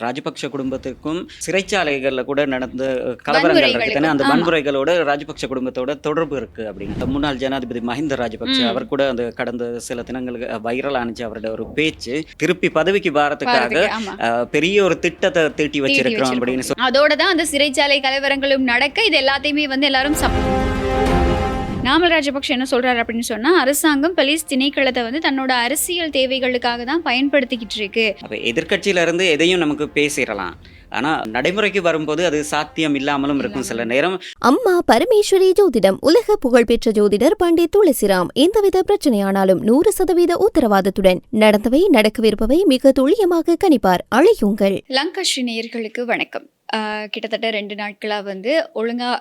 ராஜபக்ஷ குடும்பத்துக்கும் சிறைச்சாலைகள்ல கூட நடந்த கலவரங்கள் இருக்கு தானே, அந்த வன்முறைகளோட ராஜபக்ஷ குடும்பத்தோட தொடர்பு இருக்கு அப்படின்னு முன்னாள் ஜனாதிபதி மஹிந்த ராஜபக்ஷ அவர் கூட அந்த கடந்த சில தினங்களுக்கு வைரல் ஆனிச்சு அவரோட ஒரு பேச்சு. திருப்பி பதவிக்கு வாரத்துக்காக பெரிய ஒரு திட்டத்தை தீட்டி வச்சிருக்கிறோம் அப்படின்னு அதோட தான் அந்த சிறைச்சாலை கலவரங்களும் நடக்க இது எல்லாத்தையுமே வந்து எல்லாரும் நாமல் ராஜபக்ஷ என்ன சொல்றாரு அப்படின்னு சொன்னா, அரசாங்கம் போலீஸ் திணைக்களத்தை வந்து தன்னோட அரசியல் தேவைகளுக்காக தான் பயன்படுத்திக்கிட்டு இருக்கு. எதிர்கட்சியில இருந்து எதையும் நமக்கு பேசிடலாம், ஆனா நடைமுறைக்கு வரும்போது அது சாத்தியம் இல்லாமலும் இருக்கும் சில நேரம். அம்மா பரமேஸ்வரி ஜோதிடம் உலக புகழ்பெற்ற ஜோதிடர் பண்டிட் துளசிராம். எந்தவித பிரச்சனையானாலும் 100% உத்தரவாதத்துடன் நடந்தவை நடக்கவிருப்பவை மிக துல்லியமாக கணிப்பார். அழையுங்கள். லங்காஸ்ரீ நேயர்களுக்கு வணக்கம். கிட்டத்தட்ட 2 நாட்களா வந்து ஒழுங்கா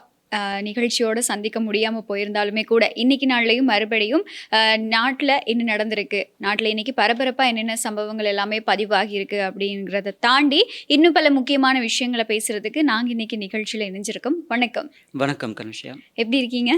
நிகழ்ச்சியோட சந்திக்க முடியாமல் போயிருந்தாலுமே கூட இன்னைக்கு நாள்லையும் மறுபடியும் நாட்டில் என்ன நடந்திருக்கு, நாட்டில் இன்னைக்கு பரபரப்பாக என்னென்ன சம்பவங்கள் எல்லாமே பதிவாகி இருக்கு அப்படிங்கிறத தாண்டி இன்னும் பல முக்கியமான விஷயங்களை பேசுறதுக்கு நாங்கள் இன்னைக்கு நிகழ்ச்சியில் இணைஞ்சிருக்கோம். வணக்கம். வணக்கம் கனுஷியா, எப்படி இருக்கீங்க?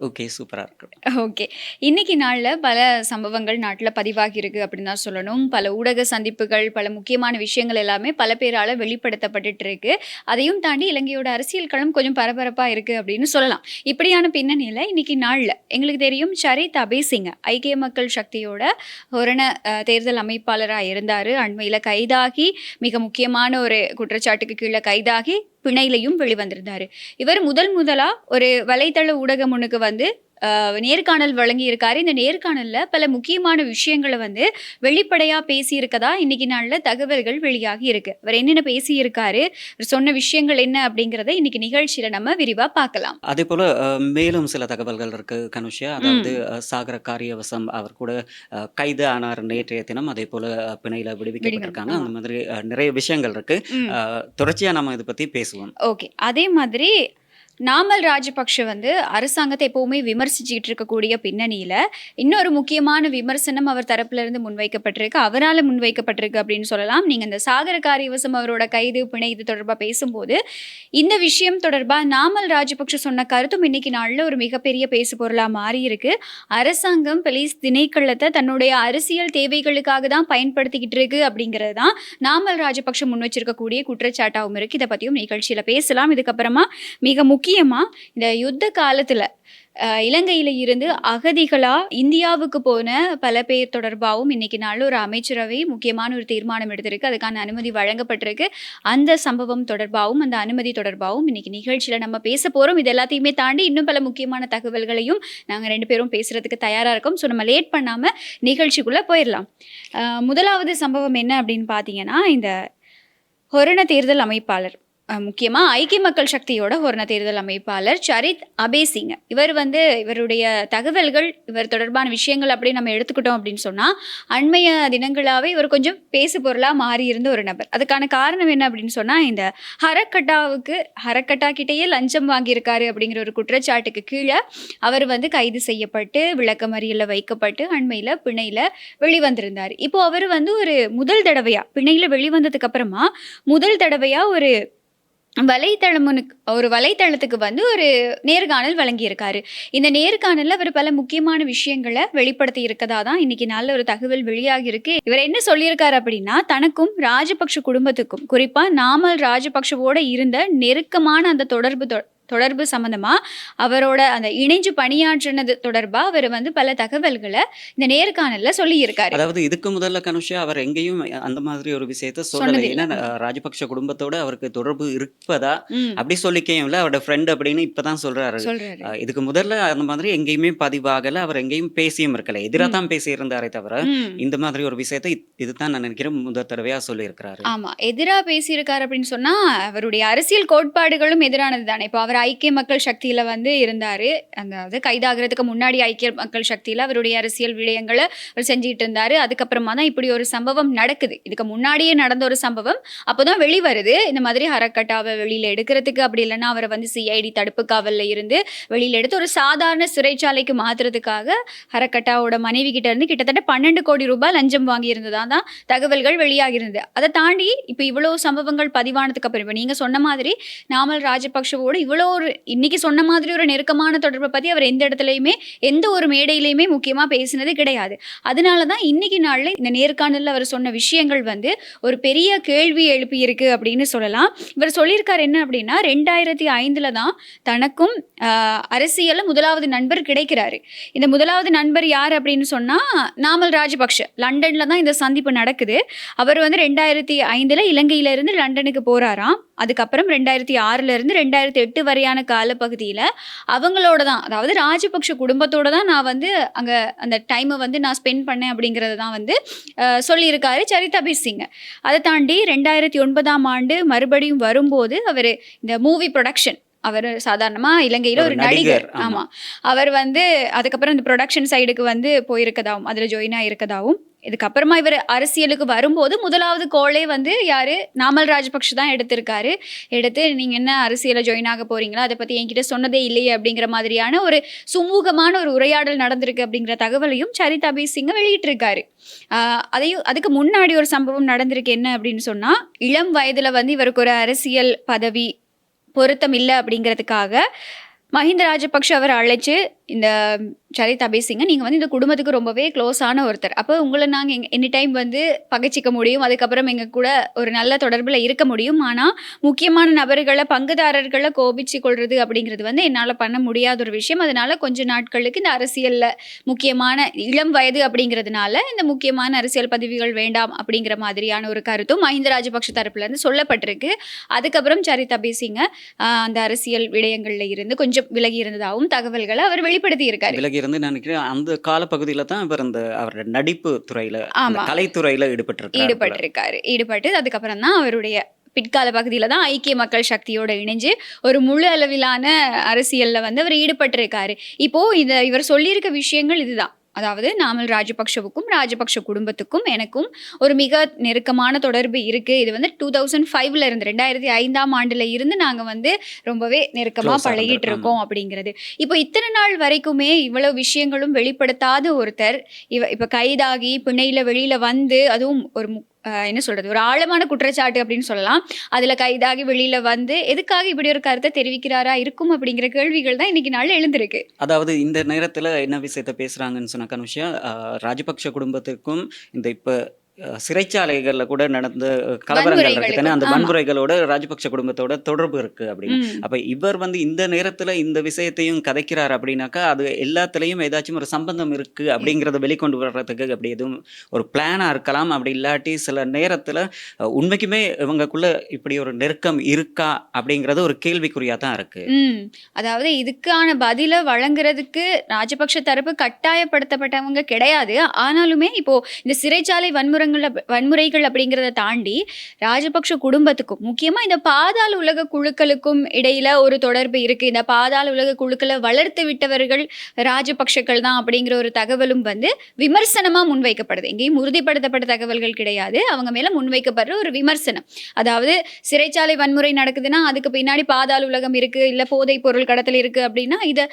ஓகே, சூப்பராக இருக்கு. ஓகே, இன்னைக்கு நாளில் பல சம்பவங்கள் நாட்டில் பதிவாகி இருக்கு அப்படின்னு தான் சொல்லணும். பல ஊடக சந்திப்புகள், பல முக்கியமான விஷயங்கள் எல்லாமே பல பேரால் வெளிப்படுத்தப்பட்டு இருக்கு. அதையும் தாண்டி இலங்கையோட அரசியல் களம் கொஞ்சம் பரபரப்பாக இருக்கு அப்படின்னு சொல்லலாம். இப்படியான பின்னணியில் இன்னைக்கு நாளில் எங்களுக்கு தெரியும் சரித் அபேசிங்க ஐக்கிய மக்கள் சக்தியோட ஹொரண தேர்தல் அமைப்பாளராக இருந்தார். அண்மையில் கைதாகி மிக முக்கியமான ஒரு குற்றச்சாட்டுக்கு கீழே கைதாகி பிணையிலையும் வெளிவந்திருந்தாரு. இவர் முதலா ஒரு வலைத்தள ஊடகம் ஒண்ணுக்கு வந்து நேர்காணல் வழங்கி இருக்காரு. இந்த நேர்காணல்ல பல முக்கியமான விஷயங்களை வந்து வெளிப்படையா பேசி இருக்கதா இன்னைக்கு நாள்ல தகவல்கள் வெளியாகி இருக்கு. அவர் என்னென்ன பேசி இருக்காரு, சொன்ன விஷயங்கள் என்ன அப்படிங்கறத இன்னைக்கு நிகழ்ச்சியில நம்ம விரிவா பார்க்கலாம். அதே போல மேலும் சில தகவல்கள் இருக்கு கனுஷியா. அதாவது சாகர காரியவசம் அவர் கூட கைது ஆனார் நேற்றைய தினம். அதே போல பிணையில விடுவிக்கப்பட்டிருக்காங்க. அந்த மாதிரி நிறைய விஷயங்கள் இருக்கு. தொடர்ச்சியா நம்ம இதை பத்தி பேசுவோம். ஓகே, அதே மாதிரி நாமல் ராஜபக்ஷ வந்து அரசாங்கத்தை எப்பவுமே விமர்சிச்சுக்கிட்டு இருக்கக்கூடிய பின்னணியில இன்னொரு முக்கியமான விமர்சனம் அவர் தரப்புல இருந்து முன்வைக்கப்பட்டிருக்கு, அவரால் முன்வைக்கப்பட்டிருக்கு அப்படின்னு சொல்லலாம். நீங்க இந்த சாகர காரியவசம் அவரோட கைது பிணை இது தொடர்பா பேசும்போது இந்த விஷயம் தொடர்பா நாமல் ராஜபக்ஷ சொன்ன கருத்தும் இன்னைக்கு நாள்ல ஒரு மிகப்பெரிய பேசு பொருளா மாறி இருக்கு. அரசாங்கம் போலீஸ் திணைக்களத்தை தன்னுடைய அரசியல் தேவைகளுக்காக தான் பயன்படுத்திக்கிட்டு இருக்கு அப்படிங்கிறது தான் நாமல் ராஜபக்ஷ முன் வச்சிருக்கக்கூடிய குற்றச்சாட்டாகவும் இருக்கு. இதை பத்தியும் நிகழ்ச்சியில பேசலாம். இதுக்கப்புறமா மிக முக்கியமா இந்த யுத்த காலத்துல இலங்கையில இருந்து அகதிகளா இந்தியாவுக்கு போன பல பேர் தொடர்பாகவும் இன்னைக்கு நாள் ஒரு அமைச்சரவை முக்கியமான ஒரு தீர்மானம் எடுத்திருக்கு. அதுக்கான அனுமதி வழங்கப்பட்டிருக்கு. அந்த சம்பவம் தொடர்பாகவும் அந்த அனுமதி தொடர்பாகவும் இன்னைக்கு நிகழ்ச்சியில நம்ம பேச போறோம். இது எல்லாத்தையுமே தாண்டி இன்னும் பல முக்கியமான தகவல்களையும் நாங்க 2 பேரும் பேசுறதுக்கு தயாரா இருக்கோம். ஸோ நம்ம லேட் பண்ணாம நிகழ்ச்சிக்குள்ள போயிடலாம். முதலாவது சம்பவம் என்ன அப்படின்னு பாத்தீங்கன்னா, இந்த ஹொரண தேர்தல் அமைப்பாளர், முக்கியமா ஐக்கிய மக்கள் சக்தியோட ஹொரண தேர்தல் அமைப்பாளர் சரித் அபேசிங்க, இவர் வந்து இவருடைய தகவல்கள், இவர் தொடர்பான விஷயங்கள் அப்படி நம்ம எடுத்துக்கிட்டோம் அப்படின்னு சொன்னா அண்மைய தினங்களாவே இவர் கொஞ்சம் பேசு பொருளா மாறி இருந்த ஒரு நபர். அதுக்கான காரணம் என்ன அப்படின்னு சொன்னா, இந்த ஹரக்கட்டா கிட்டேயே லஞ்சம் வாங்கியிருக்காரு அப்படிங்கிற ஒரு குற்றச்சாட்டுக்கு கீழே அவர் வந்து கைது செய்யப்பட்டு விளக்கமறியல்ல வைக்கப்பட்டு அண்மையில பிணையில வெளிவந்திருந்தார். இப்போ அவர் வந்து ஒரு முதல் தடவையா பிணையில வெளிவந்ததுக்கு அப்புறமா முதல் தடவையா ஒரு வலைத்தளத்துக்கு வந்து ஒரு நேர்காணல் வழங்கியிருக்காரு. இந்த நேர்காணல்ல அவர் பல முக்கியமான விஷயங்களை வெளிப்படுத்தி இருக்கதா தான் இன்னைக்கு நல்ல ஒரு தகவல் வெளியாகி இருக்கு. இவர் என்ன சொல்லியிருக்காரு அப்படின்னா, தனக்கும் ராஜபக்ஷ குடும்பத்துக்கும் குறிப்பா நாமல் ராஜபக்ஷவோட இருந்த நெருக்கமான அந்த தொடர்பு சம்பந்தமா அவரோட அந்த இணைஞ்சு பணியாற்றினது தொடர்பா அவர் வந்து பல தகவல்களை இந்த நேர்காணல்ல சொல்லி இருக்காரு. அதாவது இதுக்கு முதல்ல கனுஷா அவர் எங்கேயும் அந்த மாதிரி ஒரு விஷயத்த சொல்லலை. ஏன்னா ராஜபக்ஷ குடும்பத்தோட அவருக்கு தொடர்பு இருப்பதா அப்படி சொல்லிக்கையும் இல்லை, அவரோட ஃப்ரெண்ட் அப்படின்னு இப்பதான் சொல்றாரு. இதுக்கு முதல்ல அந்த மாதிரி எங்கேயுமே பதிவாகல, அவர் எங்கேயும் பேசியும் இருக்கல, எதிராக தான் பேசி இருந்தாரே தவிர இந்த மாதிரி ஒரு விஷயத்த இதுதான் நான் நினைக்கிறேன் முதல் தடவையா சொல்லி இருக்கிறாரு. ஆமா, எதிராக பேசி இருக்காரு அப்படின்னு சொன்னா அவருடைய அரசியல் கோட்பாடுகளும் எதிரானது தானே. இப்போ அவர் ஐக்கிய மக்கள் சக்தியில வந்து இருந்தாரு, அதாவது கைதாகிறதுக்கு முன்னாடி ஐக்கிய மக்கள் சக்தியில அவருடைய அரசியல் விடயங்களை அவர் செஞ்சுட்டு இருந்தாரு. அதுக்கப்புறமா தான் இப்படி ஒரு சம்பவம் நடக்குது. இதுக்கு முன்னாடியே நடந்த ஒரு சம்பவம் அப்போதான் வெளிவருது. இந்த மாதிரி ஹரக்கட்டாவை வெளியில எடுக்கிறதுக்கு, அப்படி இல்லைன்னா அவரை வந்து சிஐடி தடுப்பு காவல்ல இருந்து வெளியில எடுத்து ஒரு சாதாரண சிறைச்சாலைக்கு மாத்துறதுக்காக ஹரக்கட்டாவோட மனைவி கிட்ட இருந்து கிட்டத்தட்ட 12 கோடி ரூபாய் லஞ்சம் வாங்கி இருந்ததா தான் தகவல்கள் வெளியாகிருந்தது. அதை தாண்டி இப்ப இவ்வளவு சம்பவங்கள் பதிவானதுக்கு அப்புறம் இப்ப நீங்க சொன்ன மாதிரி நாமல் ராஜபக்ஷவோடு இவ்வளவு ஒரு இன்னைக்கு சொன்ன மாதிரி ஒரு நெருக்கமான தொடர்பை பத்தி அவர் எந்த இடத்துலையுமே எந்த ஒரு மேடையிலையுமே முக்கியமா பேசினது கிடையாது. அதனாலதான் இன்னைக்கு நாள்ல இந்த நேர்காணல்ல அவர் சொன்ன விஷயங்கள் வந்து ஒரு பெரிய கேள்வி எழுப்பி இருக்கு அப்படின்னு சொல்லலாம். இவர் சொல்லியிருக்காரு என்ன அப்படின்னா, 2005 தான் தனக்கும் அரசியல்ல முதலாவது நண்பர் கிடைக்கிறாரு. இந்த முதலாவது நண்பர் யார் அப்படின்னு சொன்னா நாமல் ராஜபக்ஷ. லண்டன்ல தான் இந்த சந்திப்பு நடக்குது. அவர் வந்து 2005 இலங்கையில இருந்து லண்டனுக்கு போறாராம். அதுக்கப்புறம் 2006 இருந்து 2008 வரையான காலப்பகுதியில அவங்களோட தான், அதாவது ராஜபக்ஷ குடும்பத்தோட தான் நான் வந்து அங்க அந்த டைமை வந்து நான் ஸ்பெண்ட் பண்ணேன் அப்படிங்கறது தான் வந்து சொல்லியிருக்காரு சரிதா பி சிங். அதை தாண்டி 2009 மறுபடியும் வரும்போது அவர் இந்த மூவி ப்ரொடக்ஷன், அவர் சாதாரணமா இலங்கையில ஒரு நடிகர். ஆமா, அவர் வந்து அதுக்கப்புறம் இந்த ப்ரொடக்ஷன் சைடுக்கு வந்து போயிருக்கதாவும் அதுல ஜாயின் ஆயிருக்கதாவும். இதுக்கப்புறமா இவர் அரசியலுக்கு வரும்போது முதலாவது கோலே வந்து யாரு, நாமல் ராஜபக்ஷ தான் எடுத்திருக்காரு. எடுத்து நீங்க என்ன அரசியல ஜாயின் ஆக போறீங்களா, அதை பத்தி என்கிட்ட சொன்னதே இல்லையே அப்படிங்கிற மாதிரியான ஒரு சுமூகமான ஒரு உரையாடல் நடந்திருக்கு அப்படிங்கிற தகவலையும் சரிதா பி சிங் வெளியிட்டிருக்காரு. அதையும் அதுக்கு முன்னாடி ஒரு சம்பவம் நடந்திருக்கு. என்ன அப்படின்னு சொன்னா, இளம் வயதுல வந்து இவருக்கு ஒரு அரசியல் பதவி பொருத்தம் இல்லை அப்படிங்கிறதுக்காக மஹிந்த ராஜபக்ஷ அவர் அழைச்சு, இந்த சரிதா பி சிங் நீங்கள் வந்து இந்த குடும்பத்துக்கு ரொம்பவே க்ளோஸான ஒருத்தர், அப்போ உங்களை நாங்கள் எனி டைம் வந்து பகைச்சிக்க முடியும், அதுக்கப்புறம் எங்கள் கூட ஒரு நல்ல தொடர்பில் இருக்க முடியும், ஆனால் முக்கியமான நபர்களை பங்குதாரர்களை கோபிச்சு கொள்வது அப்படிங்கிறது வந்து என்னால் பண்ண முடியாத ஒரு விஷயம். அதனால கொஞ்ச நாட்களுக்கு இந்த அரசியலில் முக்கியமான இளம் வயது அப்படிங்கிறதுனால இந்த முக்கியமான அரசியல் பதவிகள் வேண்டாம் அப்படிங்கிற மாதிரியான ஒரு கருத்தும் மஹிந்த ராஜபக்ஷ தரப்புலேருந்து சொல்லப்பட்டிருக்கு. அதுக்கப்புறம் சரிதா பி சிங் அந்த அரசியல் விடயங்களில் இருந்து கொஞ்சம் விலகி இருந்ததாகவும் தகவல்களை அவர் வெளிப்படுத்தி இருக்காரு. விலகி இருந்து நினைக்கிறேன் அந்த காலப்பகுதியில தான் இவர் அந்த அவரோட நடிப்பு துறையில, கலைத்துறையில ஈடுபட்டு அதுக்கப்புறம் தான் அவருடைய பிற்கால பகுதியில தான் ஐக்கிய மக்கள் சக்தியோட இணைஞ்சு ஒரு முழு அளவிலான அரசியல்ல வந்து அவர் ஈடுபட்டிருக்காரு. இப்போ இவர் சொல்லியிருக்க விஷயங்கள் இதுதான். அதாவது நாமல் ராஜபக்ஷவுக்கும் ராஜபக்ஷ குடும்பத்துக்கும் எனக்கும் ஒரு மிக நெருக்கமான தொடர்பு இருக்கு. இது வந்து 2005 இருந்து 2005 இருந்து நாங்க வந்து ரொம்பவே நெருக்கமா பழகிட்டு இருக்கோம் அப்படிங்கிறது. இப்போ இத்தனை நாள் வரைக்குமே இவ்வளவு விஷயங்களும் வெளிப்படுத்தாத ஒருத்தர் இப்ப கைதாகி பிணையில வெளியில வந்து, அதுவும் ஒரு என்ன சொல்றது, ஒரு ஆழமான குற்றச்சாட்டு அப்படின்னு சொல்லலாம், அதுல கைதாகி வெளியில வந்து எதுக்காக இப்படி ஒரு கருத்தை தெரிவிக்கிறாரா இருக்கும் அப்படிங்கிற கேள்விகள் தான் இன்னைக்கு நாள் எழுந்திருக்கு. அதாவது இந்த நேரத்துல என்ன விஷயத்த பேசுறாங்கன்னு சொன்ன கனுஷா, ராஜபக்ஷ குடும்பத்திற்கும் இந்த இப்ப சிறைச்சாலைகள்ல கூட நடந்த கலவரங்கள் இருக்குதானே, அந்த வன்முறைகளோட ராஜபக்ஷ குடும்பத்தோட தொடர்பு இருக்கு அப்படின்னு. அப்ப இவர் வந்து இந்த நேரத்துல இந்த விஷயத்தையும் கதைக்கிறார் அப்படின்னாக்கா அது எல்லாத்துலயும் ஏதாச்சும் ஒரு சம்பந்தம் இருக்கு அப்படிங்கறத வெளிக்கொண்டு வர்றதுக்கு அப்படி எதுவும் ஒரு பிளானா இருக்கலாம். அப்படி இல்லாட்டி சில நேரத்துல உண்மைக்குமே இவங்களுக்குள்ள இப்படி ஒரு நெருக்கம் இருக்கா அப்படிங்கறது ஒரு கேள்விக்குறியா தான் இருக்கு. அதாவது இதுக்கான பதில வழங்குறதுக்கு ராஜபக்ஷ தரப்பு கட்டாயப்படுத்தப்பட்டவங்க கிடையாது. ஆனாலுமே இப்போ இந்த சிறைச்சாலை வன்முறைகள் அப்படிங்கிறத தாண்டி ராஜபக்ஷ குடும்பத்துக்கும் முக்கியமா இந்த பாதாள உலக குழுக்களுக்கும் இடையில ஒரு தொடர்பு இருக்கு. இந்த பாதாள உலக குழுக்களை வளர்த்து விட்டவர்கள் ராஜபக்ஷக்கள் தான் அப்படிங்கிற ஒரு தகவலும் வந்து விமர்சனமா முன்வைக்கப்படுது. எங்கேயும் உறுதிப்படுத்தப்பட்ட தகவல்கள் கிடையாது, அவங்க மேல முன்வைக்கப்படுற ஒரு விமர்சனம். அதாவது சிறைச்சாலை வன்முறை நடக்குதுன்னா அதுக்கு பின்னாடி பாதாள உலகம் இருக்கு, இல்ல போதை பொருள் கடத்தல் இருக்கு அப்படின்னா இதை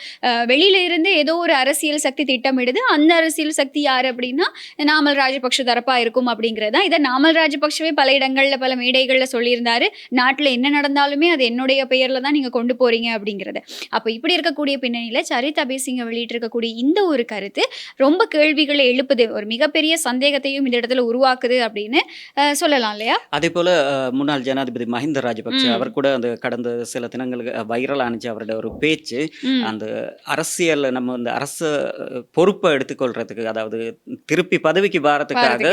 வெளியில இருந்து ஏதோ ஒரு அரசியல் சக்தி திட்டமிடுது. அந்த அரசியல் சக்தி யாரு அப்படின்னா நாமல் ராஜபக்ஷ தரப்பா இருக்கும் அப்படிங்கிறதா. இதை நாமல் ராஜபக்ஷவே பல இடங்கள்ல பல மேடைகள்ல சொல்லியிருந்தாரு, நாட்டுல என்ன நடந்தாலுமே அது என்னுடைய பெயர்ல தான் நீங்க கொண்டு போறீங்க அப்படிங்கிறது. அப்ப இப்படி இருக்கக்கூடிய பின்னணியில சரிதா பி சிங் வெளியிட்டு இருக்கக்கூடிய இந்த ஒரு கருத்து ரொம்ப கேள்விகளை எழுப்புது, ஒரு மிகப்பெரிய சந்தேகத்தையும் இந்த இடத்துல உருவாக்குது அப்படின்னு சொல்லலாம் இல்லையா? அதே போல முன்னாள் ஜனாதிபதி மஹிந்த ராஜபக்ஷ அவர் கூட அந்த கடந்த சில தினங்களுக்கு வைரல் ஆனிச்சு அவரோட ஒரு பேச்சு, அந்த அரசியல் நம்ம அந்த அரச பொறுப்பை எடுத்துக்கொள்றதுக்கு, அதாவது திருப்பி பதவிக்கு வாரத்துக்காக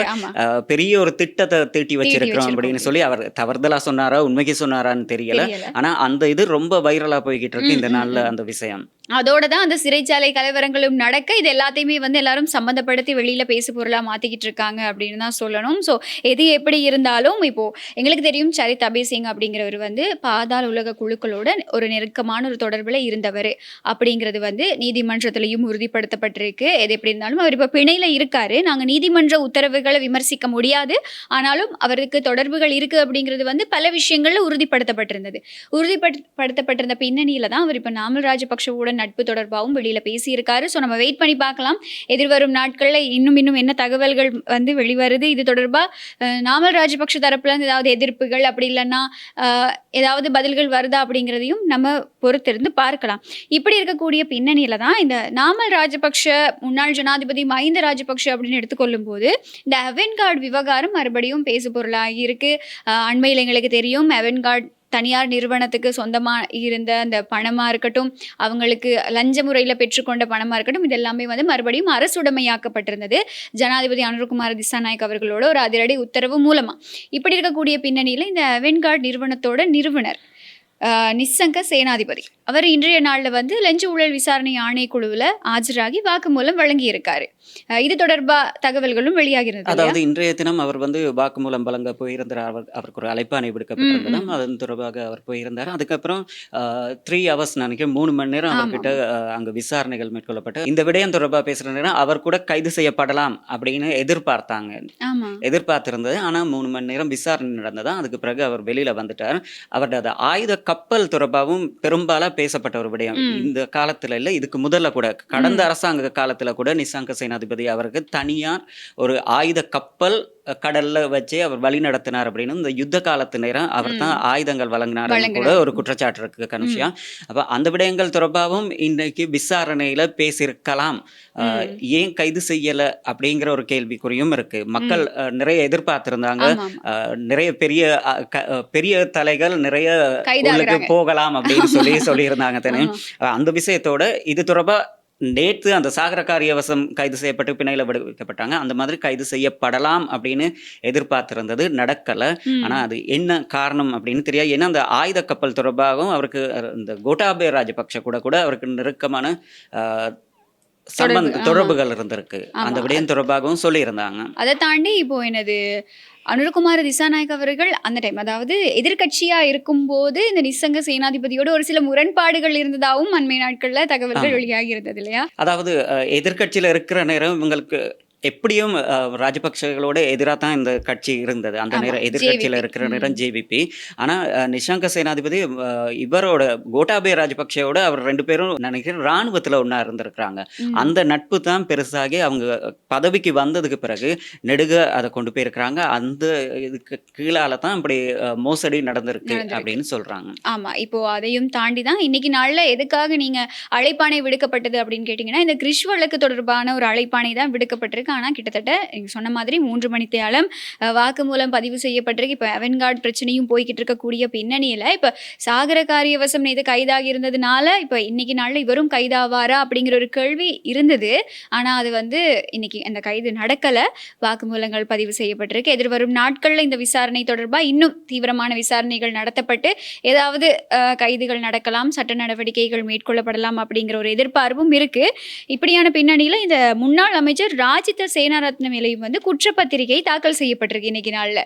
பெரிய ஒரு திட்டத்தை தீட்டி வச்சிருக்கிறோம் அப்படின்னு சொல்லி அவர் தவறுதலா சொன்னாரா உண்மைக்கு சொன்னாரான்னு தெரியல. ஆனா அந்த இது ரொம்ப வைரலா போய்கிட்டு இருக்கு இந்த நாள்ல அந்த விஷயம். அதோட தான் அந்த சிறைச்சாலை கலவரங்களும் நடக்க இது எல்லாத்தையுமே வந்து எல்லாரும் சம்மந்தப்படுத்தி வெளியில பேசு பொருளா மாத்திக்கிட்டு இருக்காங்க அப்படின்னு தான் சொல்லணும். ஸோ எது எப்படி இருந்தாலும் இப்போ எங்களுக்கு தெரியும் சரிதா பி சிங் அப்படிங்கிறவர் வந்து பாதாள உலக குழுக்களோட ஒரு நெருக்கமான ஒரு தொடர்புல இருந்தவர் அப்படிங்கிறது வந்து நீதிமன்றத்திலையும் உறுதிப்படுத்தப்பட்டிருக்கு. எது எப்படி இருந்தாலும் அவர் இப்போ பிணையில இருக்காரு. நாங்கள் நீதிமன்ற உத்தரவுகளை விமர்சிக்க முடியாது, ஆனாலும் அவருக்கு தொடர்புகள் இருக்கு அப்படிங்கிறது வந்து பல விஷயங்கள்ல உறுதிப்படுத்தப்பட்டிருந்த பின்னணியில தான் அவர் இப்போ நாமல் ராஜபக்ஷவோட நட்பு தொடர்பாகவும் வெளியில பேசியிருக்காரு. ஸோ நம்ம வெயிட் பண்ணி பார்க்கலாம் எதிர்வரும் நாட்களில் இன்னும் என்ன தகவல்கள் வந்து வெளிவருது. இது தொடர்பாக நாமல் ராஜபக்ஷ தரப்புல இருந்து ஏதாவது எதிர்ப்புகள் அப்படி இல்லைன்னா ஏதாவது பதில்கள் வருதா அப்படிங்கிறதையும் நம்ம பொறுத்திருந்து பார்க்கலாம். இப்படி இருக்கக்கூடிய பின்னணியில தான் இந்த நாமல் ராஜபக்ஷ முன்னாள் ஜனாதிபதி மஹிந்த ராஜபக்ஷ அப்படின்னு எடுத்துக்கொள்ளும் போது இந்த அவென்கார்டு விவகாரம் மறுபடியும் பேசு பொருளாகி இருக்கு. அண்மையில் எங்களுக்கு தெரியும் அவென்கார்டு தனியார் நிறுவனத்துக்கு சொந்தமாக இருந்த அந்த பணமாக இருக்கட்டும், அவங்களுக்கு லஞ்ச முறையில் பெற்றுக்கொண்ட பணமாக இருக்கட்டும், இது எல்லாமே வந்து மறுபடியும் அரசுடைமையாக்கப்பட்டிருந்தது ஜனாதிபதி அனுரகுமார திசாநாயக் அவர்களோட ஒரு அதிரடி உத்தரவு மூலமாக. இப்படி இருக்கக்கூடிய பின்னணியில் இந்த அவென்கார்டு நிறுவனத்தோட நிறுவனர் நிசங்க சேனாதிபதி அவர் இன்றைய நாளில் வந்து லஞ்ச ஊழல் விசாரணை ஆணைக்குழுவில் ஆஜராகி வாக்குமூலம் வழங்கியிருக்காரு. இது தொடர்பாக தகவல்களும் வெளியாகிறது. அதாவது இன்றைய தினம் அவர் வந்து வாக்குமூலம் வழங்க போயிருந்தார். அவருக்கு ஒரு அழைப்பாணை விடுக்கப்பட்டிருந்ததாம். அதன் தொடர்பாக அவர் போயிருந்தார். அதுக்கப்புறம் 3 hours நினைக்கிறேன் 3 மணி நேரம் அவர்கிட்ட அங்கே விசாரணைகள் மேற்கொள்ளப்பட்டு இந்த விடயம் தொடர்பாக பேசுகிற நேரம் அவர் கூட கைது செய்யப்படலாம் அப்படின்னு எதிர்பார்த்திருந்தது. ஆனால் 3 மணி நேரம் விசாரணை நடந்ததா. அதுக்கு பிறகு அவர் வெளியில வந்துட்டார். அவருடைய ஆயுத கப்பல் தொடர்பாகவும் பெரும்பாலாக பேசப்பட்ட ஒரு விடயம். இந்த காலத்துல இல்லை, இதுக்கு முதல்ல கூட கடந்த அரசாங்க காலத்துல கூட நிசாங்க சேனாதிபதி அவருக்கு தனியார் ஒரு ஆயுத கப்பல் கடல்ல வச்சு அவர் வழி நடத்தினார் அப்படின்னு இந்த யுத்த காலத்து நேரம் அவர் தான் ஆயுதங்கள் வழங்கினார் கூட ஒரு குற்றச்சாட்டு இருக்கு கனுஷியா. அப்ப அந்த விடயங்கள் தொடர்பாகவும் இன்னைக்கு விசாரணையில பேசியிருக்கலாம். ஏன் கைது செய்யல அப்படிங்கிற ஒரு கேள்விக்குறியும் இருக்கு. மக்கள் நிறைய எதிர்பார்த்திருந்தாங்க. நிறைய பெரிய தலைகள் நிறைய போகலாம் அப்படின்னு சொல்லியிருந்தாங்க தானே. அந்த விஷயத்தோட இது தொடர்பா நேற்று அந்த சாகர காரியவசம் கைது செய்யப்பட்டு பிணையில விடுவிக்கப்பட்டாங்க. அந்த மாதிரி கைது செய்யப்படலாம் அப்படின்னு எதிர்பார்த்திருந்தது, நடக்கல. ஆனா அது என்ன காரணம் அப்படின்னு தெரியாது. ஏன்னா அந்த ஆயுத கப்பல் தொடர்பாகவும் அவருக்கு இந்த கோட்டாபய ராஜபக்ஷ கூட அவருக்கு நெருக்கமான தொடர்புகள் இருந்திருக்கு. அந்த விடயம் தொடர்பாகவும் சொல்லியிருந்தாங்க. அதை தாண்டி இப்போ என்னது அனுரகுமார திசாநாயக் அவர்கள் அந்த டைம் அதாவது எதிர்கட்சியா இருக்கும்போது இந்த நிசங்க சேனாதிபதியோட ஒரு சில முரண்பாடுகள் இருந்ததாகவும் அண்மை நாட்கள்ல தகவல்கள் வெளியாகி இருந்தது இல்லையா? அதாவது எதிர்கட்சியில இருக்கிற நேரம் இவங்களுக்கு எப்படியும் ராஜபக்சகளோட எதிராக தான் இந்த கட்சி இருந்தது. அந்த நேரம் எதிர்கட்சியில் இருக்கிற நேரம் ஜேவிபி. ஆனால் நிஷாங்க சேனாதிபதி இவரோட கோட்டாபய ராஜபக்சேவோட அவர் 2 பேரும் நினைக்கிறேன் இராணுவத்தில் ஒன்றா இருந்திருக்கிறாங்க. அந்த நட்பு தான் பெருசாகி அவங்க பதவிக்கு வந்ததுக்கு பிறகு நெடுக அதை கொண்டு போயிருக்கிறாங்க. அந்த இதுக்கு கீழால தான் இப்படி மோசடி நடந்திருக்கு அப்படின்னு சொல்றாங்க. ஆமா, இப்போ அதையும் தாண்டி தான் இன்னைக்கு நாளில் எதுக்காக நீங்க அழைப்பாணை விடுக்கப்பட்டது அப்படின்னு கேட்டீங்கன்னா இந்த கிறிஷ் வழக்கு தொடர்பான ஒரு அழைப்பாணை தான் விடுக்கப்பட்டிருக்கு. ஆனால் கிட்டத்தட்ட நீங்கள் சொன்ன மாதிரி 3 மணித்தியாலம் வாக்குமூலம் பதிவு செய்யப்பட்டிருக்கு. இப்போ அவென்கார்டு பிரச்சனையும் போய்கிட்டு இருக்கக்கூடிய பின்னணியில் இப்போ சாகர காரியவசம் இது கைதாகி இருந்ததுனால இப்போ இன்னைக்கு நாளில் இவரும் கைதாவாரா அப்படிங்கிற ஒரு கேள்வி இருந்தது. ஆனால் அது வந்து இன்னைக்கு அந்த கைது நடக்கலை. வாக்குமூலங்கள் பதிவு செய்யப்பட்டிருக்கு. எதிர்வரும் நாட்களில் இந்த விசாரணை தொடர்பாக இன்னும் தீவிரமான விசாரணைகள் நடத்தப்பட்டு ஏதாவது கைதுகள் நடக்கலாம், சட்ட நடவடிக்கைகள் மேற்கொள்ளப்படலாம் அப்படிங்கிற ஒரு எதிர்பார்ப்பும் இருக்கு. இப்படியான பின்னணியில் இந்த முன்னாள் அமைச்சர் ராஜித சேனாரத்ன மேலையும் வந்து குற்றப்பத்திரிகை தாக்கல் செய்யப்பட்டிருக்கு இன்னைக்கு நாள்ல.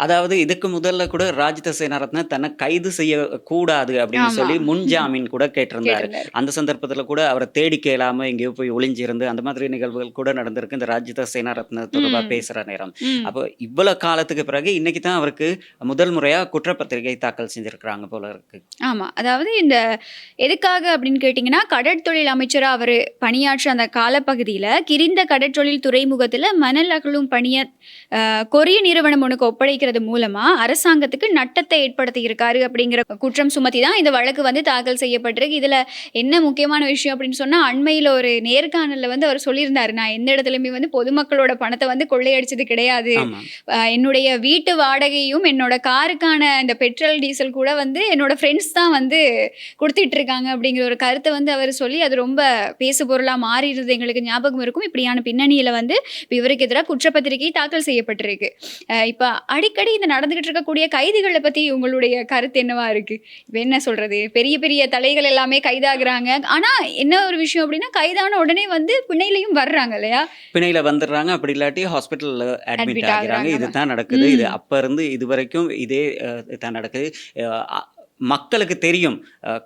அதாவது இதுக்கு முதல்ல கூட ராஜித சேனாரத்ன தன்னை கைது செய்யக்கூடாது அப்படின்னு சொல்லி முன்ஜாமீன் கூட கேட்டிருந்தாரு. அந்த சந்தர்ப்பத்தில் கூட அவரை தேடி கேளாம எங்கேயோ போய் ஒளிஞ்சிருந்து அந்த மாதிரி நிகழ்வுகள் கூட நடந்திருக்கு இந்த ராஜித சேனாரத்ன தொடர்பாக பேசுற நேரம். அப்போ இவ்வளவு காலத்துக்கு பிறகு இன்னைக்கு தான் அவருக்கு முதல் முறையா குற்றப்பத்திரிகை தாக்கல் செஞ்சிருக்கிறாங்க போல இருக்கு. ஆமா, அதாவது இந்த எதுக்காக அப்படின்னு கேட்டீங்கன்னா கடற்தொழில் அமைச்சரா அவர் பணியாற்ற அந்த காலப்பகுதியில கிரிந்த கடற்தொழில் துறைமுகத்துல மணல் அகழும் பணிய கொரிய நிறுவனம் ஒன்றுக்கு ஒப்படைக்க மூலமா அரசாங்கத்துக்கு நட்டத்தை ஏற்படுத்தி இருக்காரு அப்படிங்கிற குற்றம் சுமத்தி தான் இந்த வழக்கு வந்து தாக்கல் செய்யப்பட்டிருக்கு. இதுல என்ன முக்கியமான விஷயம் அப்படின்னு சொன்னா அண்மையில ஒரு நேர்காணல்ல வந்து அவர் சொல்லியிருந்தாரு, நான் எந்த இடத்துலயுமே வந்து பொதுமக்களோட பணத்தை வந்து கொள்ளையடிச்சது கிடையாது. என்னுடைய வீட்டு வாடகையும் என்னோட காருக்கான இந்த பெட்ரோல் டீசல் கூட வந்து என்னோட ஃப்ரெண்ட்ஸ் தான் வந்து கொடுத்துட்டு இருக்காங்க அப்படிங்கிற ஒரு கருத்தை வந்து அவர் சொல்லி அது ரொம்ப பேசு பொருளா மாறிடுறது எங்களுக்கு ஞாபகம் இருக்கும். இப்படியான பின்னணியில வந்து இவருக்கு எதிராக குற்றப்பத்திரிகை தாக்கல் செய்யப்பட்டிருக்கு. இப்ப அடிக்கடி இந்த நடந்துகிட்டு இருக்கக்கூடிய கைதுகளை பத்தி உங்களுடைய கருத்து என்னவா இருக்கு? இப்போ என்ன சொல்றது, பெரிய பெரிய தலைகள் எல்லாமே கைதாகிறாங்க. ஆனா என்ன ஒரு விஷயம் அப்படின்னா கைதான உடனே வந்து பிணையிலையும் வர்றாங்க இல்லையா? பிணையில வந்துடுறாங்க, அப்படி இல்லாட்டி ஹாஸ்பிட்டல்ல அட்மிட் ஆகிறாங்க. இதுதான் நடக்குது. இது அப்ப இருந்து இது வரைக்கும் இதே தான் நடக்குது. மக்களுக்கு தெரியும்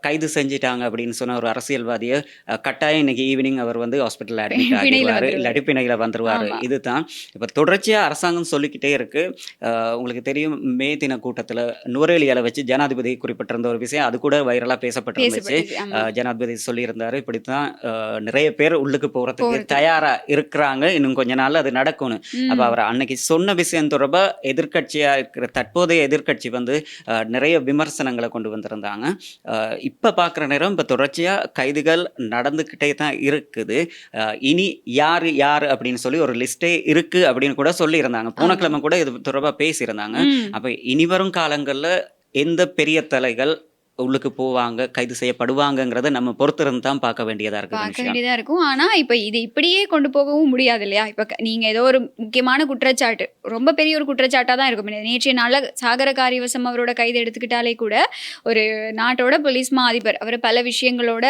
கைது செஞ்சிட்டாங்க அப்படின்னு சொன்ன ஒரு அரசியல்வாதியை கட்டாயம் இன்னைக்கு ஈவினிங் அவர் வந்து ஹாஸ்பிட்டலில் அட்மிட் ஆகிடுவார், இல்லாட்டி பிணையில் வந்துருவார். இதுதான் இப்போ தொடர்ச்சியாக அரசாங்கம் சொல்லிக்கிட்டே இருக்கு. உங்களுக்கு தெரியும், மே தின கூட்டத்தில் நுவரேலியால வச்சு ஜனாதிபதி குறிப்பிட்டிருந்த ஒரு விஷயம், அது கூட வைரலாக பேசப்பட்டிருந்துச்சு. ஜனாதிபதி சொல்லியிருந்தாரு, இப்படித்தான் நிறைய பேர் உள்ளுக்கு போகிறதுக்கு தயாராக இருக்கிறாங்க, இன்னும் கொஞ்ச நாள் அது நடக்கணும். அப்போ அவர் அன்னைக்கு சொன்ன விஷயம் தொடர்பாக எதிர்கட்சியாக இருக்கிற தற்போதைய எதிர்கட்சி வந்து நிறைய விமர்சனங்களை கொண்டு வந்திருந்தாங்க. இப்போ பார்க்குற நேரம் இப்போ தொடர்ச்சியாக கைதுகள் நடந்துக்கிட்டே தான் இருக்குது. இனி யார் யார் அப்படின்னு சொல்லி ஒரு லிஸ்ட்டே இருக்குது அப்படின்னு கூட சொல்லியிருந்தாங்க. போன கிழமை கூட இது தொடர்பாக பேசியிருந்தாங்க. அப்போ இனி வரும் காலங்களில் எந்த பெரிய தலைகள் உள்ளுக்கு போவாங்க, கைது செய்யப்படுவாங்கங்கிறத நம்ம பொறுத்திருந்து தான் பார்க்க வேண்டியதாக இருக்கும். ஆனால் இப்போ இது இப்படியே கொண்டு போகவும் முடியாது இல்லையா? இப்போ நீங்கள் ஏதோ ஒரு முக்கியமான குற்றச்சாட்டு, ரொம்ப பெரிய ஒரு குற்றச்சாட்டாக தான் இருக்கும். நேற்றைய நாளில் சாகர காரியவசம் அவரோட கைது எடுத்துக்கிட்டாலே கூட ஒரு நாட்டோட போலீஸ் மா அதிபர் அவர் பல விஷயங்களோட,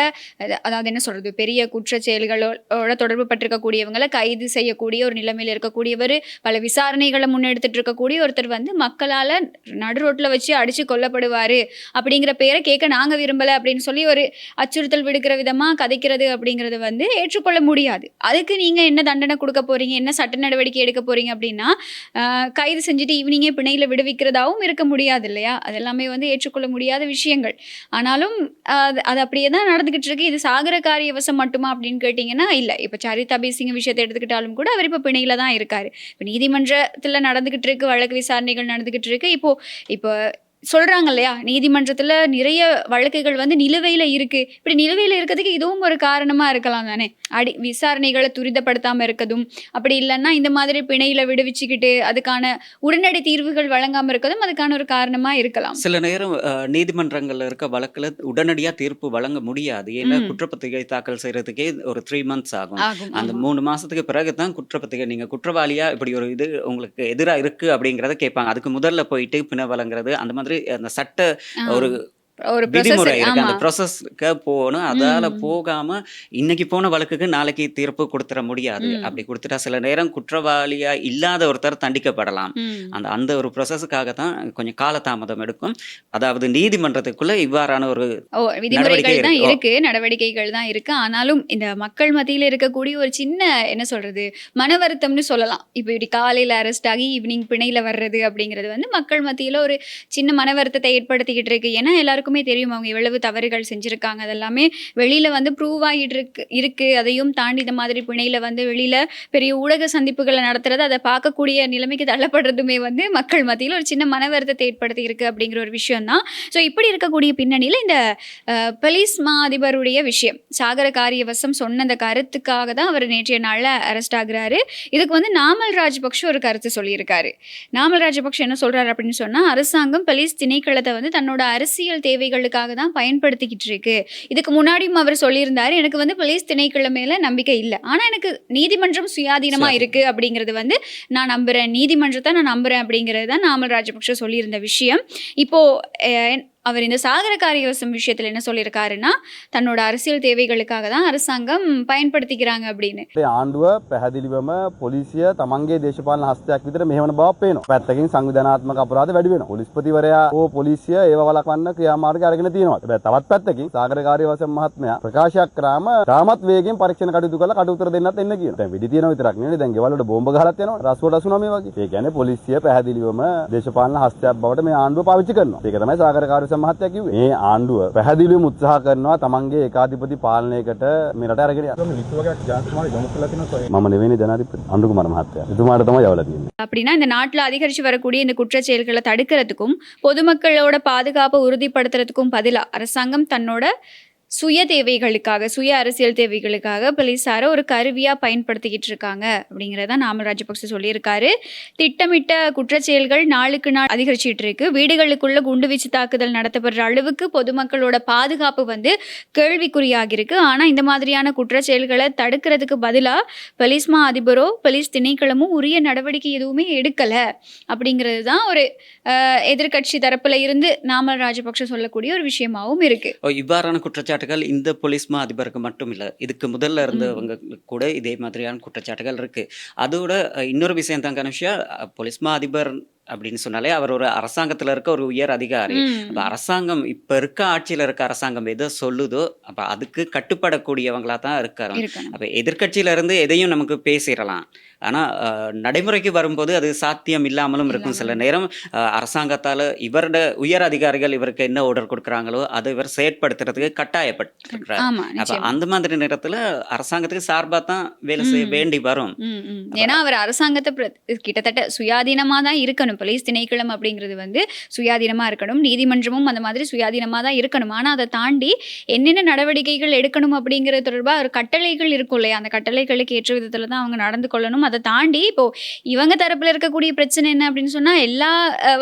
அதாவது என்ன சொல்கிறது, பெரிய குற்ற செயல்களோட தொடர்பு பட்டிருக்கக்கூடியவங்களை கைது செய்யக்கூடிய ஒரு நிலைமையில் இருக்கக்கூடியவர், பல விசாரணைகளை முன்னெடுத்துட்டு இருக்கக்கூடிய ஒருத்தர் வந்து மக்களால் நடு ரோட்டில் வச்சு அடித்து கொல்லப்படுவார் அப்படிங்கிற பேரை கேட்க நாங்கள் விரும்பலை அப்படின்னு சொல்லி ஒரு அச்சுறுத்தல் விடுக்கிற விதமாக கதைக்கிறது அப்படிங்கிறது வந்து ஏற்றுக்கொள்ள முடியாது. அதுக்கு நீங்கள் என்ன தண்டனை கொடுக்க போகிறீங்க, என்ன சட்ட நடவடிக்கை எடுக்க போகிறீங்க அப்படின்னா கைது செஞ்சுட்டு ஈவினிங்கே பிணையில் விடுவிக்கிறதாவும் இருக்க முடியாது இல்லையா? அதெல்லாமே வந்து ஏற்றுக்கொள்ள முடியாத விஷயங்கள். ஆனாலும் அது அப்படியே தான் நடந்துக்கிட்டு இருக்கு. இது சாகர காரியவசம் மட்டுமா அப்படின்னு கேட்டிங்கன்னா இல்லை. இப்போ சரிதா பேசிங்க விஷயத்தை எடுத்துக்கிட்டாலும் கூட அவர் இப்போ பிணையில் தான் இருக்கார். இப்போ நீதிமன்றத்தில் நடந்துக்கிட்டு இருக்கு, வழக்கு விசாரணைகள் நடந்துக்கிட்டு இருக்கு. இப்போ சொல்கிறாங்க இல்லையா, நீதிமன்றத்தில் நிறைய வழக்குகள் வந்து நிலுவையில் இருக்குது. இப்படி நிலுவையில் இருக்கிறதுக்கு இதுவும் ஒரு காரணமாக இருக்கலாம் தானே. விசாரணைகளை துரிதப்படுத்தாமல் இருக்கதும், அப்படி இல்லைன்னா இந்த மாதிரி பிணையில் விடுவிச்சுக்கிட்டு அதுக்கான உடனடி தீர்வுகள் வழங்காமல் இருக்கதும் அதுக்கான ஒரு காரணமாக இருக்கலாம். சில நேரம் நீதிமன்றங்களில் இருக்க வழக்கில் உடனடியாக தீர்ப்பு வழங்க முடியாது. ஏன்னா குற்றப்பத்திரிகை தாக்கல் செய்கிறதுக்கே ஒரு 3 months ஆகும். அந்த 3 மாதத்துக்கு பிறகு தான் குற்றப்பத்திரிகை, நீங்கள் குற்றவாளியாக இப்படி ஒரு இது உங்களுக்கு எதிராக இருக்குது அப்படிங்கிறத கேட்பாங்க. அதுக்கு முதல்ல போயிட்டு பிணை வழங்குறது, அந்த மாதிரி அந்த சட்ட ஒரு விதிமுறை இருக்கு. அந்த ப்ராசஸ்க்கு போகணும். அதால போகாம இன்னைக்கு போன வழக்குக்கு நாளைக்கு தீர்ப்பு கொடுத்துட முடியாது. அப்படி கொடுத்துட்டா சில நேரம் குற்றவாளியா இல்லாத ஒருத்தர் தண்டிக்கப்படலாம். அந்த ஒரு ப்ராசஸுக்காக தான் கொஞ்சம் காலதாமதம் எடுக்கும். அதாவது நீதிமன்றத்துக்குள்ள இவ்வாறான ஒரு நடவடிக்கைகள் தான் இருக்கு. ஆனாலும் இந்த மக்கள் மத்தியில் இருக்கக்கூடிய ஒரு சின்ன என்ன சொல்றது, மன வருத்தம்னு சொல்லலாம். இப்போ இப்படி காலையில் அரெஸ்ட் ஆகி ஈவினிங் பிணையில் வர்றது அப்படிங்கிறது வந்து மக்கள் மத்தியில் ஒரு சின்ன மன வருத்தத்தை ஏற்படுத்திக்கிட்டு இருக்கு. ஏன்னா எல்லாருக்குமே தெரியும் அவங்க எவ்வளவு தவறுகள் செஞ்சுருக்காங்க. அதெல்லாமே வெளியில் வந்து ப்ரூவ் ஆகிட்டு இருக்கு. அதையும் தாண்டி இந்த மாதிரி பிணையில் வந்து வெளியில் பெரிய ஊடக சந்திப்புகளை நடத்துறது, அதை பார்க்கக்கூடிய நிலைமைக்கு தள்ளப்படுறதுமே வந்து மக்கள் மத்தியில் ஒரு சின்ன மன வருத்தத்தை ஏற்படுத்தி இருக்கு அப்படிங்கிற ஒரு விஷயம் தான். ஸோ இப்படி இருக்கக்கூடிய பின்னணியில் இந்த போலீஸ் மா அதிபருடைய விஷயம், சாகர காரியவசம் சொன்ன அந்த கருத்துக்காக தான் அவர் நேற்றைய நாளில் அரெஸ்ட் ஆகுறாரு. இதுக்கு வந்து நாமல் ராஜபக்ஷ ஒரு கருத்து சொல்லியிருக்காரு. நாமல் ராஜபக்ஷ என்ன சொல்றாரு அப்படின்னு சொன்னால், அரசாங்கம் போலீஸ் திணைக்களத்தை வந்து தன்னோட அரசியல் தேவைகளுக்காக தான் பயன்படுத்திக்கிட்டு இருக்கு. இதுக்கு முன்னாடியும் அவர் சொல்லியிருந்தாரு, எனக்கு வந்து போலீஸ் திணைக்களம் மேல நம்பிக்கை இல்லை, ஆனா எனக்கு நீதிமன்றம் சுயாதீனமா இருக்கு அப்படிங்கிறது வந்து நான் நம்புறேன், நீதிமன்றத்தை நான் நம்புறேன் அப்படிங்கிறது தான் நாமல் ராஜபக்ஷ சொல்லியிருந்த விஷயம். இப்போ அவர் இந்த சாகர காரியவசம் விஷயத்தில் என்ன சொல்லியிருக்காருன்னா, தன்னோட அரசியல் தேவைகளுக்காக தான் அரசாங்கம் பயன்படுத்திக்கிறாங்க அப்படின்னு. ආණ්ඩුව පැහැදිලිවම පොලිසිය තමන්ගේ දේශපාලන හස්තයක් විතර මෙහෙවන බව පේනවා. පැත්තකින් සංවිධානාත්මක අපරාධ වැඩි වෙනවා. පොලිස්පතිවරයා ඕ පොලිසිය ඒව වළක්වන්න ක්‍රියාමාර්ග අරගෙන තියෙනවා. හැබැයි තවත් පැත්තකින් සාගරකාරී වශයෙන් මහත්මයා ප්‍රකාශයක් කරාම තාමත් වේගෙන් පරීක්ෂණ කටයුතු කරලා කට උතර දෙන්නත් එන්න කියනවා. දැන් වෙඩි තියෙනවා විතරක් නෙවෙයි, දැන් ගෙවල් වලට බෝම්බ ගහලත් යනවා. රස්වල රසුනා මේ වගේ. ඒ කියන්නේ පොලිසිය පැහැදිලිවම දේශපාලන හස්තයක් බවට මේ ආණ්ඩුව පාවිච්චි කරනවා. ඒක තමයි සාගරකාරී මහත්තයා කිව්වේ. මේ ආණ්ඩුව පැහැදිලිවම උත්සාහ කරනවා තමන්ගේ ඒකාධිපති පාලනයකට මේ රට අරගෙන යන්න. විශ්වවිද්‍යාලයක් ජාතිමාරි යොමු කළා කියනවා. මම නෙවෙයි ජනාධිපති අනුකුමාර මහත්තයා. එතුමාට තමයි යවලා තියෙන්නේ. அப்படின்னா இந்த நாட்டில் அதிகரித்து வரக்கூடிய இந்த குற்றச் செயல்களை தடுக்கிறதுக்கும் பொதுமக்களோட பாதுகாப்பை உறுதிப்படுத்துறதுக்கும் பதிலாக அரசாங்கம் தன்னோட சுய தேவைகளுக்காக, சுய அரசியல் தேவைகளுக்காக போலீஸாரை ஒரு கருவியாக பயன்படுத்திக்கிட்டு இருக்காங்க அப்படிங்கிறத நாமல் ராஜபக்ச சொல்லியிருக்காரு. திட்டமிட்ட குற்றச்செயல்கள் நாளுக்கு நாள் அதிகரிச்சிட்டு இருக்கு. வீடுகளுக்குள்ள குண்டுவீச்சு தாக்குதல் நடத்தப்படுற அளவுக்கு பொதுமக்களோட பாதுகாப்பு வந்து கேள்விக்குறியாகிருக்கு. ஆனால் இந்த மாதிரியான குற்றச்செயல்களை தடுக்கிறதுக்கு பதிலாக போலீஸ் மா அதிபரோ போலீஸ் திணைக்களமும் உரிய நடவடிக்கை எதுவுமே எடுக்கலை அப்படிங்கிறது தான் ஒரு எதிர்கட்சி தரப்புல இருந்து நாமல் ராஜபக்ச சொல்லக்கூடிய ஒரு விஷயமாகவும் இருக்கு. இவ்வாறான குற்றச்சாட்டு இந்த போலீஸ் மா அதிபருக்கு மட்டும் இல்லை, இதுக்கு முதல்ல இருந்தவங்க கூட இதே மாதிரியான குற்றச்சாட்டுகள் இருக்கு. அதோட இன்னொரு விஷயம் தான் கனுஷா, போலீஸ் மா அதிபர் அப்படின்னு சொன்னாலே அவர் ஒரு அரசாங்கத்துல இருக்க ஒரு உயர் அதிகாரி. அப்ப அரசாங்கம் இப்ப இருக்க ஆட்சியில இருக்க அரசாங்கம் எதை சொல்லுதோ அப்ப அதுக்கு கட்டுப்படக்கூடியவங்களா தான் இருக்கணும். அப்ப எதிர்க்கட்சியில இருந்து எதையும் நமக்கு பேசிடலாம். ஆனா நடைமுறைக்கு வரும்போது அது சாத்தியம் இல்லாமலும் இருக்கும். சில நேரம் அரசாங்கத்தால இவரோட உயர் அதிகாரிகள் இவருக்கு என்ன ஆர்டர் கொடுக்குறாங்களோ அதை இவர் செயற்படுத்துறதுக்கு கட்டாயப்பட்டிருக்கிறார். அப்ப அந்த மாதிரி நேரத்துல அரசாங்கத்துக்கு சார்பா தான் வேலை செய்ய வேண்டி வரும். ஏன்னா அவர் அரசாங்கத்தை கிட்டத்தட்ட சுயாதீனமா தான் இருக்கணும். போலீஸ் திணைக்களம் அப்படிங்கிறது வந்து சுயாதீனமா இருக்கணும், நீதிமன்றமும் அந்த மாதிரி சுயாதீனமா தான் இருக்கணும். ஆனா அதை தாண்டி என்னென்ன நடவடிக்கைகள் எடுக்கணும் அப்படிங்கிறது தொடர்பா ஒரு கட்டளைகள் இருக்கும் இல்லையா, அந்த கட்டளைகளுக்கு ஏற்ற விதத்துல தான் அவங்க நடந்து கொள்ளணும். அதை தாண்டி இப்போ இவங்க தரப்புல இருக்கக்கூடிய பிரச்சனை என்ன அப்படின்னு சொன்னா எல்லா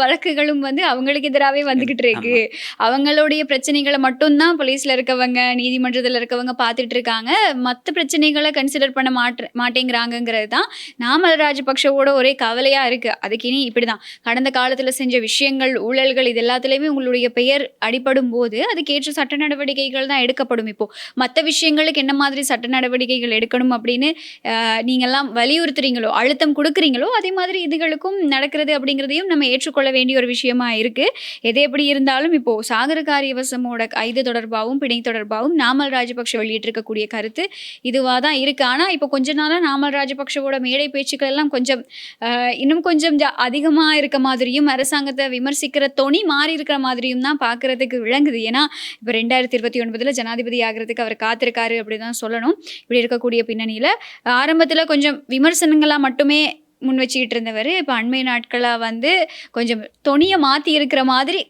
வழக்குகளும் வந்து அவங்களுக்கு எதிராகவே வந்துகிட்டு இருக்கு. அவங்களுடைய பிரச்சனைகளை மட்டும்தான் போலீஸ்ல இருக்கவங்க நீதிமன்றத்துல இருக்கவங்க பார்த்துட்டு இருக்காங்க, மற்ற பிரச்சனைகளை கன்சிடர் பண்ண மாட்டேங்கிறாங்கிறது தான் நாமல் ராஜபக்ஷவோட ஒரே கவலையா இருக்கு. அதுக்கு இனி இப்படிதான் கடந்த காலத்துல செஞ்ச விஷயங்கள் ஊழல்கள் இது எல்லாத்துலயுமே உங்களுடைய பெயர் அடிபடும் போது அதுக்கேற்ற சட்ட நடவடிக்கைகள் தான் எடுக்கப்படும். இப்போ மற்ற விஷயங்களுக்கு என்ன மாதிரி சட்ட நடவடிக்கைகள் எடுக்கணும் அப்படின்னு நீங்கெல்லாம் வலியுறுத்துறீங்களோ அழுத்தம் கொடுக்குறீங்களோ அதே மாதிரி இதுகளுக்கும் நடக்கிறது அப்படிங்கிறதையும் நம்ம ஏற்றுக்கொள்ள வேண்டிய ஒரு விஷயமா இருக்கு. எது எப்படி இருந்தாலும் இப்போ சாகர காரியவசமோட கைது தொடர்பாகவும் பிணை தொடர்பாகவும் நாமல் ராஜபக்ஷ வெளியிட்டிருக்கக்கூடிய கருத்து இதுவாக தான் இருக்கு. ஆனால் இப்போ கொஞ்ச நாளாக நாமல் ராஜபக்ஷவோட மேடை பேச்சுக்கள் எல்லாம் கொஞ்சம் இன்னும் கொஞ்சம் அதிகமாக இருக்க மாதிரியும் அரசாங்கத்தை விமர்சிக்கிற தொனி மாறி இருக்கிற மாதிரியும் தான் பார்க்கறதுக்கு விளங்குது. ஏன்னா இப்போ 2029 ஜனாதிபதி ஆகிறதுக்கு அவர் காத்திருக்காரு அப்படி தான் சொல்லணும். இப்படி இருக்கக்கூடிய பின்னணியில் ஆரம்பத்தில் கொஞ்சம் விமர்சனங்களாக மட்டுமே முன் வச்சுக்கிட்டு இருந்தவர் இப்போ அண்மை நாட்களாக வந்து கொஞ்சம் தொனியை மாற்றி இருக்கிற மாதிரி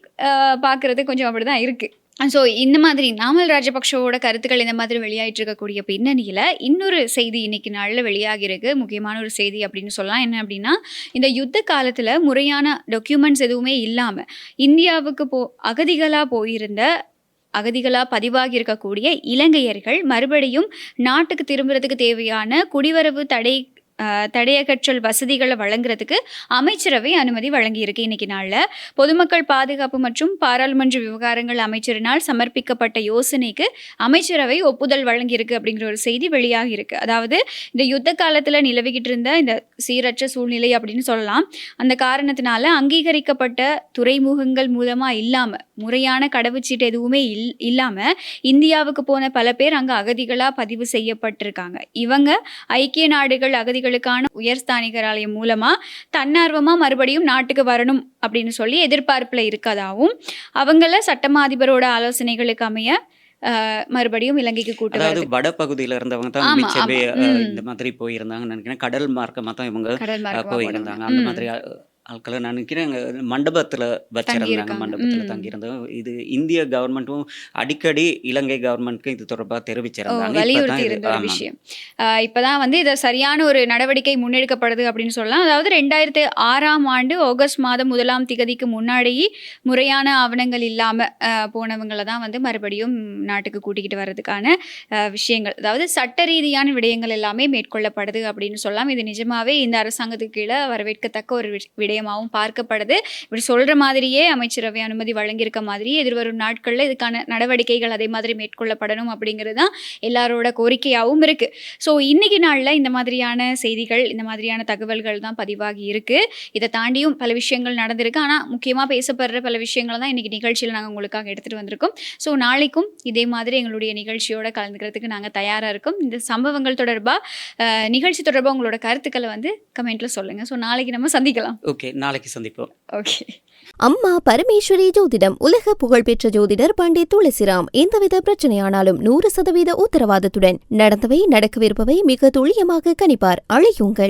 பார்க்குறது கொஞ்சம் அப்படி தான் இருக்குது. ஸோ இந்த மாதிரி நாமல் ராஜபக்ஷவோட கருத்துக்கள் இந்த மாதிரி வெளியாகிட்டு இருக்கக்கூடிய பின்னணியில் இன்னொரு செய்தி இன்னைக்கு நாளில் வெளியாகிருக்கு, முக்கியமான ஒரு செய்தி அப்படின்னு சொல்லலாம். என்ன அப்படின்னா, இந்த யுத்த காலத்தில் முறையான டாக்குமெண்ட்ஸ் எதுவுமே இல்லாமல் இந்தியாவுக்கு அகதிகளாக பதிவாகி இருக்கக்கூடிய இலங்கையர்கள் மறுபடியும் நாட்டுக்கு திரும்புறதுக்கு தேவையான குடிவரவு தடையகற்றல் வசதிகளை வழங்குறதுக்கு அமைச்சரவை அனுமதி வழங்கியிருக்கு. இன்னைக்கு நாளில் பொதுமக்கள் பாதுகாப்பு மற்றும் பாராளுமன்ற விவகாரங்கள் அமைச்சரினால் சமர்ப்பிக்கப்பட்ட யோசனைக்கு அமைச்சரவை ஒப்புதல் வழங்கியிருக்கு அப்படிங்கிற ஒரு செய்தி வெளியாகி இருக்கு. அதாவது இந்த யுத்த காலத்தில் நிலவிக்கிட்டு இருந்த இந்த சீரற்ற சூழ்நிலை அப்படின்னு சொல்லலாம், அந்த காரணத்தினால அங்கீகரிக்கப்பட்ட துறைமுகங்கள் மூலமாக இல்லாமல் முறையான கடவுச்சீட்டு எதுவுமே இல்லாமல் இந்தியாவுக்கு போன பல பேர் அங்கே அகதிகளாக பதிவு செய்யப்பட்டிருக்காங்க. இவங்க ஐக்கிய நாடுகள் அகதிகளுக்கான உயர்ஸ்தானிகர் ஆலயம் மூலமா தன்னார்வமா மறுபடியும் நாட்டுக்கு வரணும் அப்படின்னு சொல்லி எதிர்பார்ப்புல இருக்கதாவும் அவங்கள சட்டமா அதிபரோட ஆலோசனைகளுக்கு அமைய மறுபடியும் இலங்கைக்கு கூட்டு அதாவது வடபகுதியில இருந்தவங்க தான் மிச்சமே இந்த மாதிரி போயிருந்தாங்கன்னு நினைக்கிறேன். கடல் மார்க்கமா தான் இவங்க போயிருந்தாங்க. அந்த மாதிரி ஆட்களை நான் நினைக்கிறேன் மண்டபத்தில் வச்சிருந்தாங்க, மண்டபத்தில் தங்கியிருந்தோம். இது இந்திய கவர்மெண்ட்டும் அடிக்கடி இலங்கை கவர்மெண்ட்க்கு இது தொடர்பாக தெரிவிச்சிருந்தாங்க, வலியுறுத்தி இருந்த ஒரு விஷயம். இப்போதான் வந்து இதை சரியான ஒரு நடவடிக்கை முன்னெடுக்கப்படுது அப்படின்னு சொல்லலாம். அதாவது 2006 ஆகஸ்ட் மாதம் 1 முன்னாடி முறையான ஆவணங்கள் இல்லாமல் போனவங்களை தான் வந்து மறுபடியும் நாட்டுக்கு கூட்டிக்கிட்டு வர்றதுக்கான விஷயங்கள், அதாவது சட்ட ரீதியான விடயங்கள் எல்லாமே மேற்கொள்ளப்படுது அப்படின்னு சொல்லலாம். இது நிஜமாவே இந்த அரசாங்கத்துக்கு கீழே வரவேற்கத்தக்க ஒரு விடயமாகவும் பார்க்கப்படுது. இப்படி சொல்ற மாதிரியே அமைச்சரவை அனுமதி வழங்கியிருக்க மாதிரி எதிர்வரும் நாட்களில் இதுக்கான நடவடிக்கைகள் அதே மாதிரி மேற்கொள்ளப்படணும் அப்படிங்கிறது தான் எல்லாரோட கோரிக்கையாகவும் இருக்கு. ஸோ இன்னைக்கு நாளில் இந்த மாதிரியான செய்திகள், இந்த மாதிரியான தகவல்கள் தான் பதிவாகி இருக்கு. இதை தாண்டியும் பல விஷயங்கள் நடந்திருக்கு. ஆனால் முக்கியமாக பேசப்படுற பல விஷயங்கள் தான் இன்னைக்கு நிகழ்ச்சியில் நாங்கள் உங்களுக்காக எடுத்துட்டு வந்திருக்கோம். ஸோ நாளைக்கும் இதே மாதிரி எங்களுடைய நிகழ்ச்சியோட கலந்துக்கிறதுக்கு நாங்கள் தயாராக இருக்கோம். இந்த சம்பவங்கள் தொடர்பாக நிகழ்ச்சி தொடர்பாக உங்களோட கருத்துக்களை வந்து கமெண்ட்ல சொல்லுங்க. ஸோ நாளைக்கு நம்ம சந்திக்கலாம். ஓகே, நாளைக்கு சந்திப்போம். ஓகே. அம்மா பரமேஸ்வரி ஜோதிடம் உலக புகழ்பெற்ற ஜோதிடர் பண்டிட் துளசிராம் எந்தவித பிரச்சனையானாலும் 100% உத்தரவாதத்துடன் நடந்தவை நடக்கவிருப்பவை மிக துல்லியமாக கணிப்பார். அழையுங்கள்.